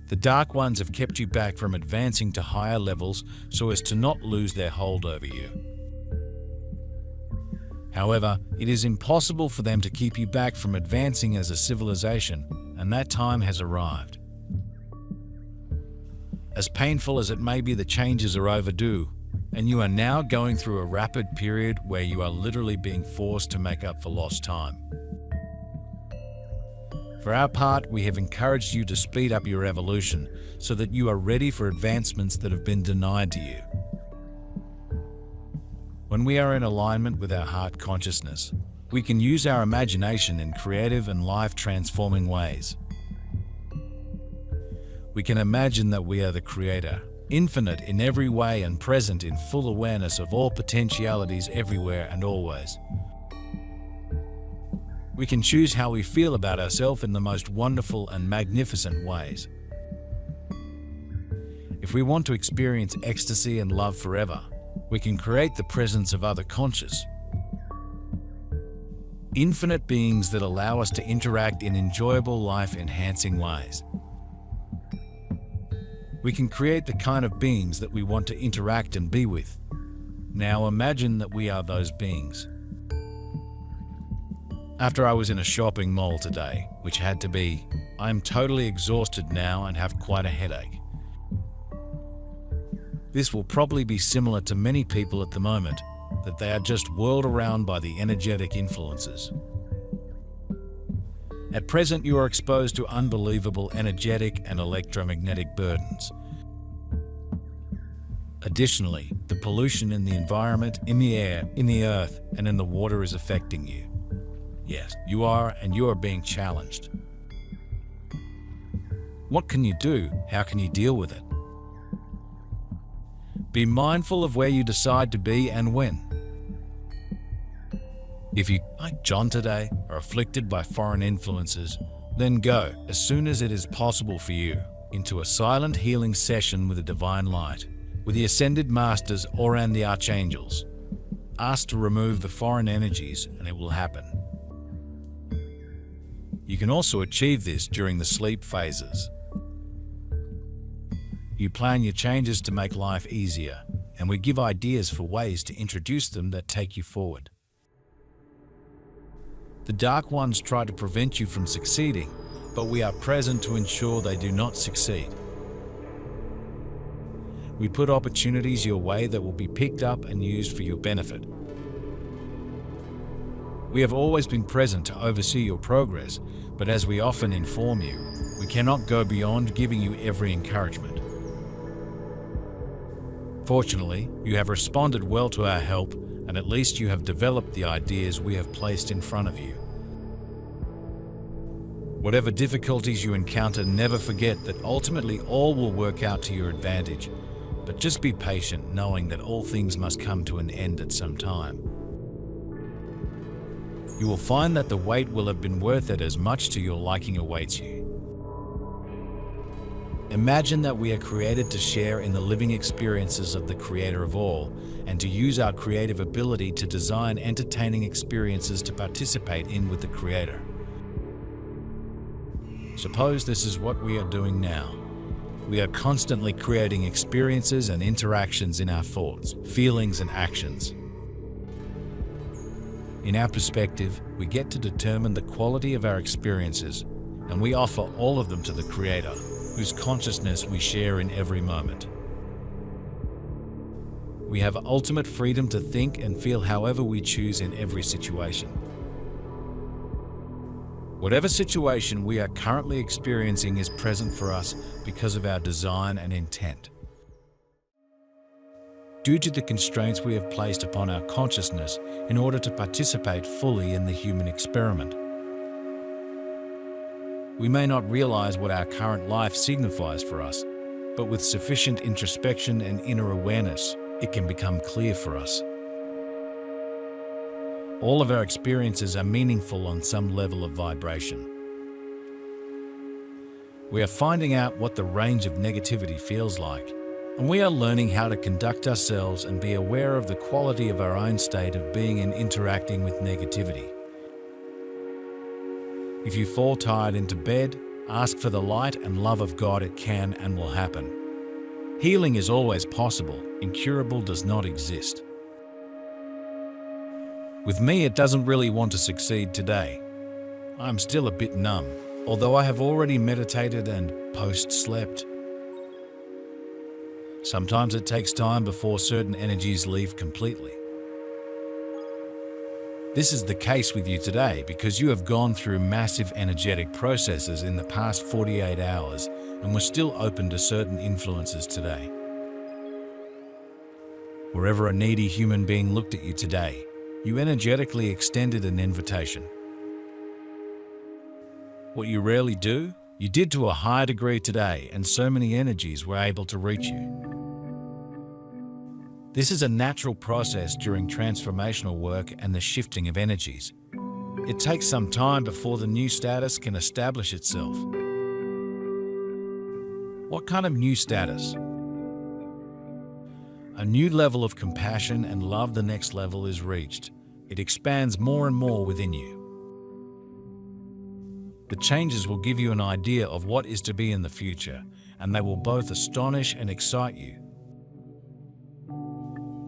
The dark ones have kept you back from advancing to higher levels so as to not lose their hold over you. However, it is impossible for them to keep you back from advancing as a civilization, and that time has arrived. As painful as it may be, the changes are overdue, and you are now going through a rapid period where you are literally being forced to make up for lost time. For our part, we have encouraged you to speed up your evolution so that you are ready for advancements that have been denied to you. When we are in alignment with our heart consciousness, we can use our imagination in creative and life-transforming ways. We can imagine that we are the Creator, infinite in every way and present in full awareness of all potentialities everywhere and always. We can choose how we feel about ourselves in the most wonderful and magnificent ways. If we want to experience ecstasy and love forever, we can create the presence of other conscious, infinite beings that allow us to interact in enjoyable, life-enhancing ways. We can create the kind of beings that we want to interact and be with. Now imagine that we are those beings. After I was in a shopping mall today, which had to be, I am totally exhausted now and have quite a headache. This will probably be similar to many people at the moment, that they are just whirled around by the energetic influences. At present, you are exposed to unbelievable energetic and electromagnetic burdens. Additionally, the pollution in the environment, in the air, in the earth, and in the water is affecting you. Yes, you are, and you are being challenged. What can you do? How can you deal with it? Be mindful of where you decide to be and when. If you, like John today, are afflicted by foreign influences, then go, as soon as it is possible for you, into a silent healing session with the divine light, with the ascended masters and the archangels. Ask to remove the foreign energies and it will happen. You can also achieve this during the sleep phases. You plan your changes to make life easier, and we give ideas for ways to introduce them that take you forward. The dark ones try to prevent you from succeeding, but we are present to ensure they do not succeed. We put opportunities your way that will be picked up and used for your benefit. We have always been present to oversee your progress, but as we often inform you, we cannot go beyond giving you every encouragement. Fortunately, you have responded well to our help, and at least you have developed the ideas we have placed in front of you. Whatever difficulties you encounter, never forget that ultimately all will work out to your advantage, but just be patient, knowing that all things must come to an end at some time. You will find that the wait will have been worth it as much to your liking awaits you. Imagine that we are created to share in the living experiences of the Creator of all, and to use our creative ability to design entertaining experiences to participate in with the Creator. Suppose this is what we are doing now. We are constantly creating experiences and interactions in our thoughts, feelings, and actions. In our perspective, we get to determine the quality of our experiences, and we offer all of them to the Creator, whose consciousness we share in every moment. We have ultimate freedom to think and feel however we choose in every situation. Whatever situation we are currently experiencing is present for us because of our design and intent. Due to the constraints we have placed upon our consciousness in order to participate fully in the human experiment. We may not realize what our current life signifies for us, but with sufficient introspection and inner awareness, it can become clear for us. All of our experiences are meaningful on some level of vibration. We are finding out what the range of negativity feels like, and we are learning how to conduct ourselves and be aware of the quality of our own state of being and interacting with negativity. If you fall tired into bed, Ask for the light and love of God. It can and will happen. Healing is always possible. Incurable does not exist. With me, it doesn't really want to succeed today. I'm still a bit numb, although I have already meditated and post-slept. Sometimes it takes time before certain energies leave completely. This is the case with you today because you have gone through massive energetic processes in the past 48 hours and were still open to certain influences today. Wherever a needy human being looked at you today, you energetically extended an invitation. What you rarely do, you did to a high degree today, and so many energies were able to reach you. This is a natural process during transformational work and the shifting of energies. It takes some time before the new status can establish itself. What kind of new status? A new level of compassion and love. The next level is reached. It expands more and more within you. The changes will give you an idea of what is to be in the future, and they will both astonish and excite you.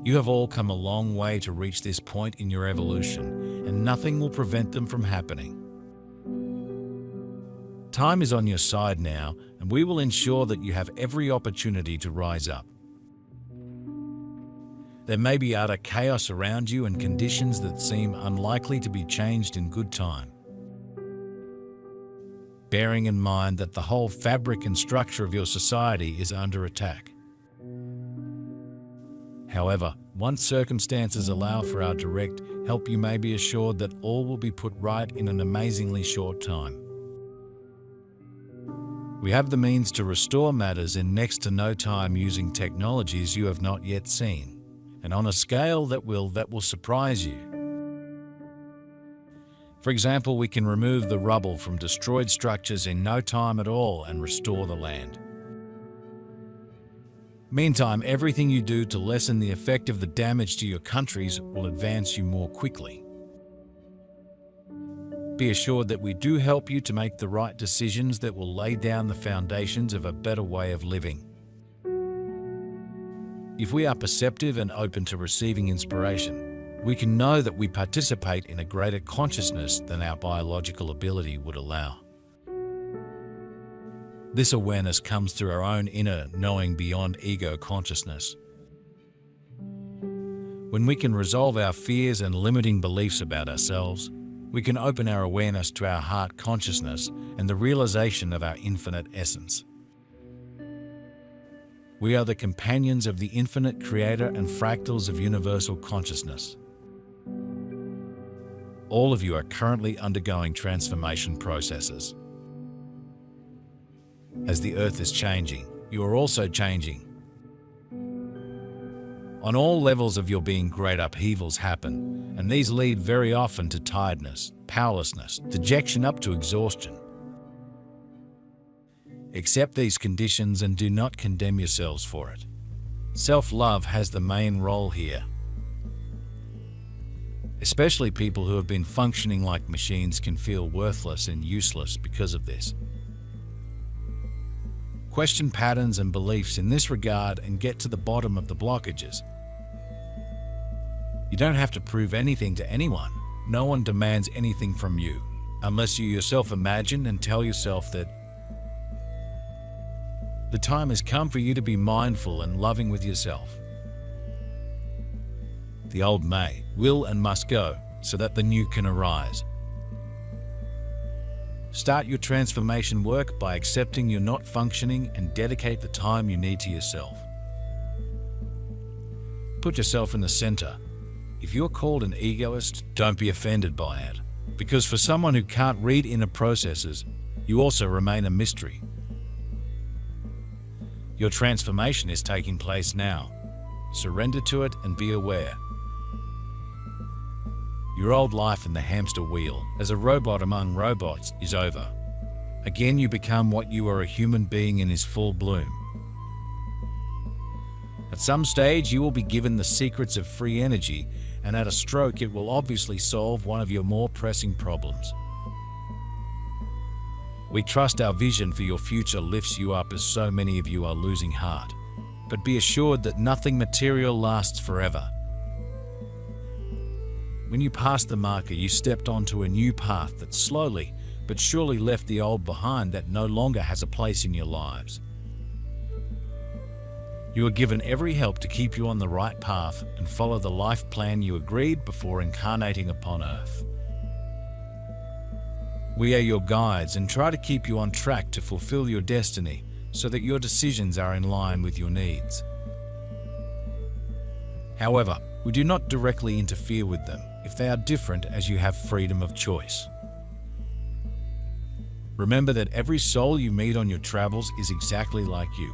You have all come a long way to reach this point in your evolution, and nothing will prevent them from happening. Time is on your side now, and we will ensure that you have every opportunity to rise up. There may be utter chaos around you and conditions that seem unlikely to be changed in good time. Bearing in mind that the whole fabric and structure of your society is under attack. However, once circumstances allow for our direct help, you may be assured that all will be put right in an amazingly short time. We have the means to restore matters in next to no time using technologies you have not yet seen, and on a scale that will surprise you. For example, we can remove the rubble from destroyed structures in no time at all and restore the land. Meantime, everything you do to lessen the effect of the damage to your countries will advance you more quickly. Be assured that we do help you to make the right decisions that will lay down the foundations of a better way of living. If we are perceptive and open to receiving inspiration, we can know that we participate in a greater consciousness than our biological ability would allow. This awareness comes through our own inner knowing beyond ego consciousness. When we can resolve our fears and limiting beliefs about ourselves, we can open our awareness to our heart consciousness and the realization of our infinite essence. We are the companions of the infinite creator and fractals of universal consciousness. All of you are currently undergoing transformation processes. As the earth is changing, you are also changing. On all levels of your being, great upheavals happen, and these lead very often to tiredness, powerlessness, dejection up to exhaustion. Accept these conditions and do not condemn yourselves for it. Self-love has the main role here. Especially people who have been functioning like machines can feel worthless and useless because of this. Question patterns and beliefs in this regard and get to the bottom of the blockages. You don't have to prove anything to anyone. No one demands anything from you, unless you yourself imagine and tell yourself that the time has come for you to be mindful and loving with yourself. The old may, will, and must go so that the new can arise. Start your transformation work by accepting you're not functioning and dedicate the time you need to yourself. Put yourself in the center. If you're called an egoist, don't be offended by it, because for someone who can't read inner processes, you also remain a mystery. Your transformation is taking place now. Surrender to it and be aware. Your old life in the hamster wheel, as a robot among robots, is over. Again, you become what you are, a human being in his full bloom. At some stage, you will be given the secrets of free energy, and at a stroke, it will obviously solve one of your more pressing problems. We trust our vision for your future lifts you up as so many of you are losing heart. But be assured that nothing material lasts forever. When you passed the marker, you stepped onto a new path that slowly but surely left the old behind that no longer has a place in your lives. You are given every help to keep you on the right path and follow the life plan you agreed before incarnating upon Earth. We are your guides and try to keep you on track to fulfill your destiny so that your decisions are in line with your needs. However, we do not directly interfere with them if they are different, as you have freedom of choice. Remember that every soul you meet on your travels is exactly like you,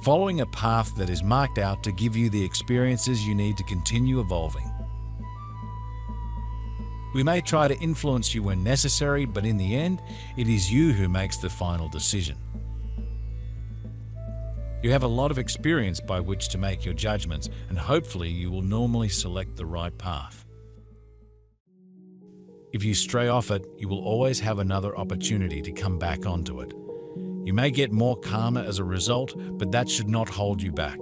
following a path that is marked out to give you the experiences you need to continue evolving. We may try to influence you when necessary, but in the end, it is you who makes the final decision. You have a lot of experience by which to make your judgments, and hopefully you will normally select the right path. If you stray off it, you will always have another opportunity to come back onto it. You may get more karma as a result, but that should not hold you back.